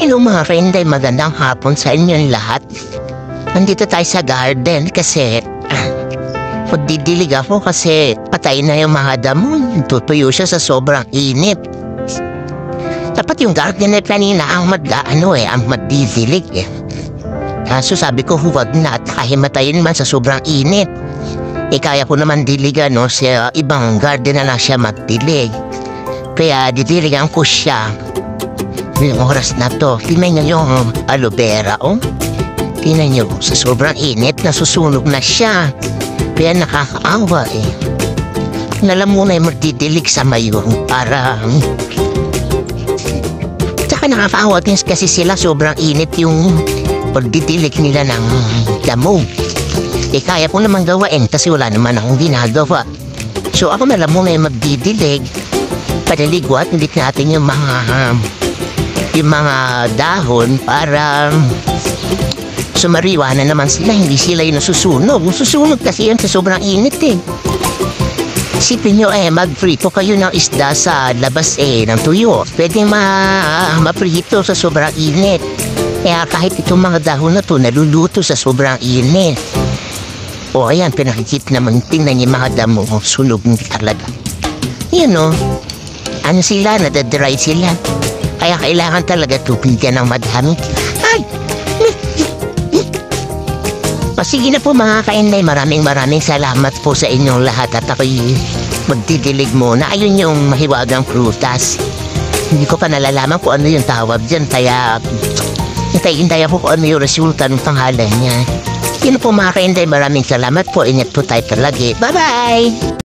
Hello mga friend, magandang hapon sa inyong lahat. Nandito tayo sa garden kasi didilig ako kasi patay na yung mga damo. Tutuyo siya sa sobrang init. Dapat yung gardener kanina ang magdidilig eh. Kaso sabi ko huwag na at kahimatayin man sa sobrang init. Kaya ko naman diligan sa ibang garden na lang siya magdilig. Kaya didiligan ko siya. Yung oras na to, tingnan nyo yung aloe vera, Tingnan nyo, sa sobrang init, nasusunog na siya. Kaya nakakaawa eh. Alam mo na yung magdidilig sa mayon para... Tsaka nakakaawa din kasi sila sobrang init yung pagdidilig nila ng damo. Kaya ko naman gawain kasi wala naman akong ginagawa. So ako alam mo na yung magdidilig. Padaligwat, ulit natin yung mga dahon para sumariwa na naman sila, hindi sila yung nasusunog. Susunog kasi yan sa sobrang init eh. Isipin nyo magprito kayo ng isda sa labas ng tuyo. Pwede maprito sa sobrang init. Kaya kahit itong mga dahon na to naluluto sa sobrang init. Ayan, pinakikita naman, tingnan yung mga damo, sunog talaga. Yan ano sila, nadadry sila. Kaya kailangan talaga tupigan ng madami. Ay! Sige na po mga kainday, maraming salamat po sa inyong lahat at ako'y magdidilig muna. Ayun yung mahiwagang prutas. Hindi ko pa nalalaman kung ano yung tawag dyan, kaya hintay ako kung ano yung resulta ng pangalan niya. Yun po mga kainday, maraming salamat po. Ingat po tayo palagi. Bye-bye!